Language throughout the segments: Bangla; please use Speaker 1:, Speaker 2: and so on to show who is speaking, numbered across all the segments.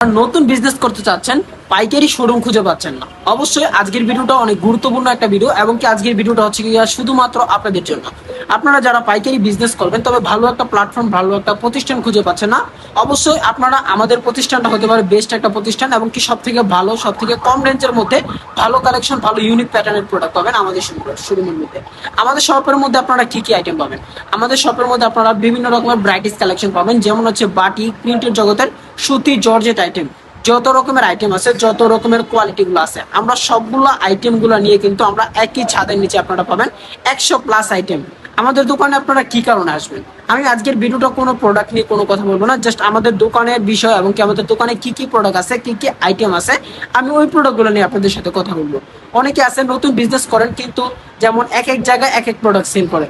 Speaker 1: নতুন বিজনেস করতে চাচ্ছেন, পাইকারি শোরুম খুঁজে পাচ্ছেন না, অবশ্যই আজকের ভিডিওটা অনেক গুরুত্বপূর্ণ একটা ভিডিও। এবং কি আজকের ভিডিওটা হচ্ছে কি শুধুমাত্র আপনাদের জন্য। আপনারা যারা পাইকারি বিজনেস করবেন তবে ভালো একটা প্ল্যাটফর্ম, ভালো একটা প্রতিষ্ঠান খুঁজে পাচ্ছেন না, অবশ্যই আপনারা আমাদের প্রতিষ্ঠানটা হতে পারে বেস্ট একটা প্রতিষ্ঠান। এবং কি সব থেকে ভালো, সব থেকে কম রেঞ্জের মধ্যে ভালো কালেকশন, ভালো ইউনিক প্যাটার্নের প্রোডাক্ট পাবেন আমাদের শোরুমের মধ্যে। আমাদের শপের মধ্যে আপনারা কি কি আইটেম পাবেন? আমাদের শপের মধ্যে আপনারা বিভিন্ন রকমের ব্রাইটিস কালেকশন পাবেন, যেমন হচ্ছে বাটিক প্রিন্টের জগতের সুতি জর্জেট আইটেম। যত রকমের আইটেম আছে, যত রকমের কোয়ালিটি গুলো আছে, আমরা সবগুলো আইটেম গুলো নিয়ে কিন্তু আমরা একই ছাদের নিচে আপনারা পাবেন 100+ আইটেম। আমাদের দোকানে আপনারা কি কারণে আসবেন? আমি আজকের ভিডিওটা কোনো প্রোডাক্ট নিয়ে কোনো কথা বলবো না, জাস্ট আমাদের দোকানের বিষয় এবং কি আমাদের দোকানে কি কি প্রোডাক্ট আছে, কি কি আইটেম আছে, আমি ওই প্রোডাক্টগুলো নিয়ে আপনাদের সাথে কথা বলবো। অনেকে আছে নতুন বিজনেস করেন, কিন্তু যেমন এক এক জায়গায় এক এক প্রোডাক্ট সেল করে।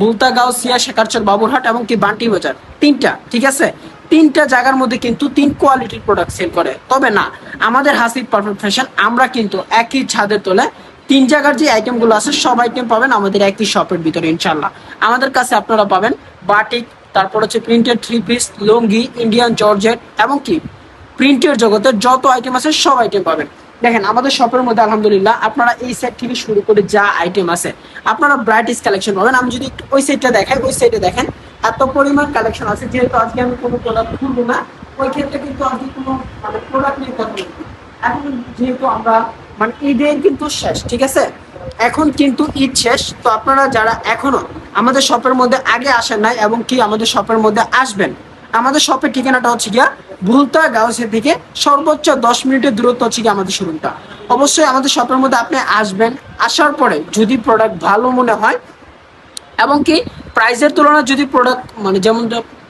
Speaker 1: বুলতাগাঁও, শেখারচর, বাবুরহাট এবং কি বান্টি বাজার, তিনটা, ঠিক আছে, তিনটা জায়গার মধ্যে কিন্তু তিন কোয়ালিটির প্রোডাক্ট সেল করে। তবে না, আমাদের হাসিব পারফেক্ট ফ্যাশন আমরা কিন্তু একই ছাদের তলে তিন জায়গার যে আইটেমগুলো আছে সব আইটেম পাবেন আমাদের একই শপের ভিতরে ইনশাল্লাহ। আমাদের কাছে আপনারা পাবেন বাটিক, তারপর হচ্ছে প্রিন্টেড থ্রি পিস, লুঙ্গি, ইন্ডিয়ান জর্জেট এবং কি প্রিন্টের জগতের যত আইটেম আছে সব আইটেম পাবেন। দেখেন আমাদের শপের মধ্যে আলহামদুলিল্লাহ আপনারা এই সেট থেকে শুরু করে যা আইটেম আছে আপনারা ব্রাইটিস কালেকশন পাবেন। আমি যদি একটু ওই সাইডটা দেখাই, ওই সাইডে দেখেন এত পরিমাণ কালেকশন আছে। যেহেতু আজকে আমি কোনো প্রোডাক্ট খুলবো না, ওই ক্ষেত্রে কিন্তু আজকে কোনো প্রোডাক্ট নিয়ে কথা বলবো। এখন যেহেতু আমরা ঈদের কিন্তু শেষ, ঠিক আছে, এখন কিন্তু ঈদ শেষ। তো আপনারা যারা এখনো আমাদের শপের মধ্যে আগে আসেন নাই এবং কি আমাদের শপের মধ্যে আসবেন, আমাদের শপের ঠিকানাটা হচ্ছে গিয়া ভুলতাগাঁও থেকে সর্বোচ্চ 10 মিনিটের দূরত্ব হচ্ছে গিয়ে আমাদের শোরুমটা। অবশ্যই আমাদের শপের মধ্যে আপনি আসবেন, আসার পরে যদি প্রোডাক্ট ভালো মনে হয় এবং কি প্রাইসের তুলনায় যদি প্রোডাক্ট যেমন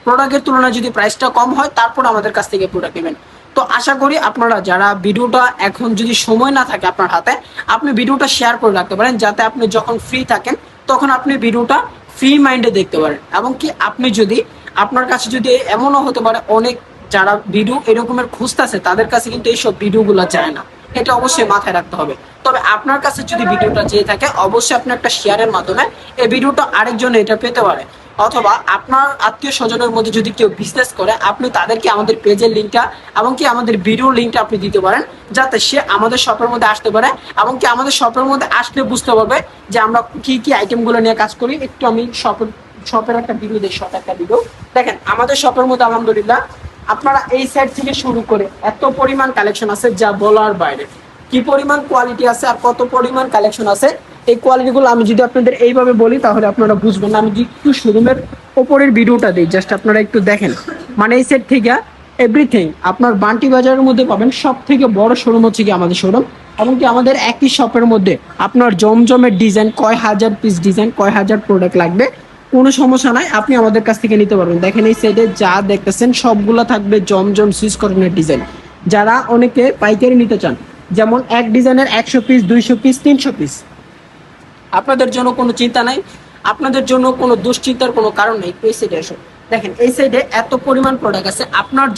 Speaker 1: প্রোডাক্টের তুলনায় যদি প্রাইসটা কম হয়, তারপর আমাদের কাছ থেকে প্রোডাক্ট নেবেন। তো আশা করি আপনারা যারা ভিডিওটা এখন যদি সময় না থাকে আপনার হাতে, আপনি ভিডিওটা শেয়ার করে রাখতে পারেন, যাতে আপনি যখন ফ্রি থাকেন তখন আপনি ভিডিওটা ফ্রি মাইন্ডে দেখতে পারেন। এবং কি আপনি যদি আপনার কাছে যদি এমনও হতে পারে অনেক যারা ভিডিও এরকমের খুঁজতেছে তাদের কাছে কিন্তু এইসব ভিডিওগুলো যায় না, এটা অবশ্যই মাথায় রাখতে হবে। তবে আপনার কাছে যদি ভিডিওটা যেয়ে থাকে, অবশ্যই আপনি একটা শেয়ারের মাধ্যমে এই ভিডিওটা আরেকজন এটা পেতে পারে। অথবা আপনার আত্মীয় স্বজনের মধ্যে যদি কেউ বিজনেস করে, আপনি তাদেরকে আমাদের পেজের লিঙ্কটা এবং কি আমাদের ভিডিওর লিঙ্কটা আপনি দিতে পারেন, যাতে সে আমাদের শপের মধ্যে আসতে পারে এবং কি আমাদের শপের মধ্যে আসলে বুঝতে পারবে যে আমরা কি কি আইটেমগুলো নিয়ে কাজ করি। একটু আমি শপের একটা ভিডিও দিই, শপ একটা ভিডিও দেখেন। আমাদের শপের মধ্যে আলহামদুলিল্লাহ আপনারা এই সাইড থেকে শুরু করে এত পরিমাণ কালেকশন আছে যা বলার বাইরে। কি পরিমাণ কোয়ালিটি আছে আর কত পরিমাণ কালেকশন আছে, এই কোয়ালিটিগুলো আমি যদি আপনাদের এইভাবে বলি তাহলে আপনারা বুঝবেন না। আমি যদি একটু শোরুমের ওপরের ভিডিওটা দিই, জাস্ট আপনারা একটু দেখেন। এই সেট থেকে এভরিথিং আপনার বান্টি বাজারের মধ্যে পাবেন। সব থেকে বড় শোরুম হচ্ছে কি আমাদের শোরুম। এমনকি আমাদের একই শপের মধ্যে আপনার জমজমের ডিজাইন, কয় হাজার পিস ডিজাইন, কয় হাজার প্রোডাক্ট লাগবে, কোনো সমস্যা নাই, আপনি আমাদের কাছ থেকে নিতে পারবেন। দেখেন এই সাইডে যা দেখতেছেন সবগুলো থাকবে জমজম সুইচ কটনের ডিজাইন। যারা অনেকে পাইকারি নিতে চান, যেমন এক ডিজাইনের 100 পিস, 200 পিস, 300 পিস, আপনাদের জন্য কোনো চিন্তা নাই, আপনাদের জন্য কোনো দুশ্চিন্তার কোনো কারণ নেই। এই সাইডে এসো, দেখেন এই সাইডে এত পরিমাণ প্রোডাক্ট আছে। আপনার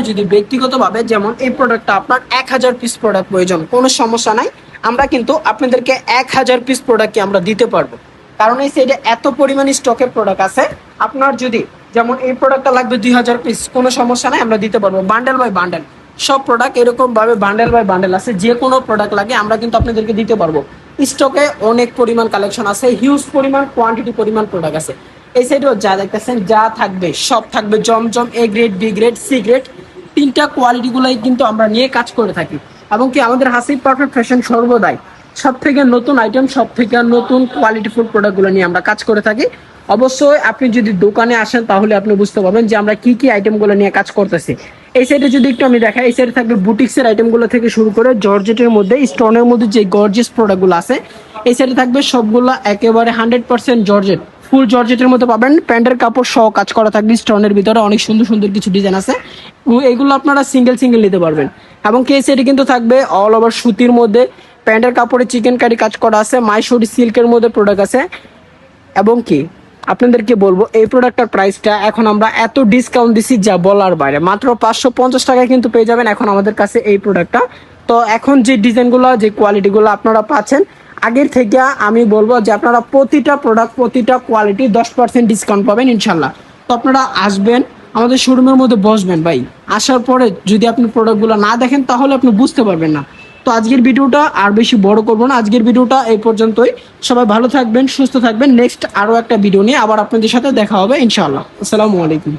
Speaker 1: যদি ব্যক্তিগতভাবে যেমন এই প্রোডাক্টটা আপনার 1000 পিস প্রোডাক্ট প্রয়োজন, কোনো সমস্যা নাই, আমরা কিন্তু আপনাদেরকে 1000 পিস প্রোডাক্টকে আমরা দিতে পারবো। কারণ এই সাইডে এত পরিমাণ স্টকের প্রোডাক্ট আছে। আপনার যদি যেমন এই প্রোডাক্টটা লাগবে 2000 পিস, কোনো সমস্যা নাই, আমরা দিতে পারবো। বান্ডেল বাই বান্ডেল সব প্রোডাক্ট এরকম ভাবে বান্ডেল বাই বান্ডেল আছে, যে কোনো প্রোডাক্ট লাগে আমরা কিন্তু আপনাদেরকে দিতে পারবো। স্টকে অনেক পরিমাণ কালেকশন আছে, হিউজ পরিমাণ কোয়ান্টিটি পরিমাণ প্রোডাক্ট আছে। এই সাইডেও যা দেখতেছেন যা থাকবে সব থাকবে জমজম, A grade, B grade, C grade, তিনটা কোয়ালিটিগুলাই কিন্তু আমরা নিয়ে কাজ করে থাকি। এবং কি আমাদের হাসিব পারফেক্ট ফ্যাশন সর্বদাই সব থেকে নতুন আইটেম, সব থেকে নতুন কোয়ালিটিফুল প্রোডাক্টগুলো নিয়ে আমরা কাজ করে থাকি। অবশ্যই আপনি যদি দোকানে আসেন তাহলে আপনি বুঝতে পারবেন যে আমরা কি কি আইটেমগুলো নিয়ে কাজ করতেছি। এই সাইডে যদি একটু আমি দেখাই, এই সাইডে থাকবে বুটিক্সের আইটেমগুলো থেকে শুরু করে জর্জেটের মধ্যে, স্টোনের মধ্যে যে গর্জিয়াস প্রোডাক্টগুলো আছে। এই সাইডে থাকবে সবগুলো একেবারে 100% জর্জেট, ফুল জর্জেটের মধ্যে পাবেন। প্যান্টের কাপড় সহ কাজ করা থাকবে, স্টোনের ভিতরে অনেক সুন্দর সুন্দর কিছু ডিজাইন আছে, এগুলো আপনারা সিঙ্গেল নিতে পারবেন। এবং কি এই সাইডে কিন্তু থাকবে অল ওভার সুতির মধ্যে, প্যান্টের কাপড়ে চিকেন কারি কাজ করা আছে, মাইসুরি সিল্কের মধ্যে প্রোডাক্ট আছে। এবং কি আপনাদেরকে বলবো এই প্রোডাক্টটার প্রাইসটা এখন আমরা এত ডিসকাউন্ট দিচ্ছি যা বলার বাইরে। মাত্র 550 টাকায় কিন্তু পেয়ে যাবেন এখন আমাদের কাছে এই প্রোডাক্টটা। তো এখন যে ডিজাইনগুলো, যে কোয়ালিটিগুলো আপনারা পাচ্ছেন, আগের থেকে আমি বলবো যে আপনারা প্রতিটা প্রোডাক্ট, প্রতিটা কোয়ালিটি 10% ডিসকাউন্ট পাবেন ইনশাল্লাহ। তো আপনারা আসবেন, আমাদের শোরুমের মধ্যে বসবেন ভাই। আসার পরে যদি আপনি প্রোডাক্টগুলো না দেখেন তাহলে আপনি বুঝতে পারবেন না। তো আজকের ভিডিওটা আর বেশি বড় করবো না, আজকের ভিডিওটা এই পর্যন্তই। সবাই ভালো থাকবেন, সুস্থ থাকবেন। নেক্সট আরও একটা ভিডিও নিয়ে আবার আপনাদের সাথে দেখা হবে ইনশাআল্লাহ। আসসালামু আলাইকুম।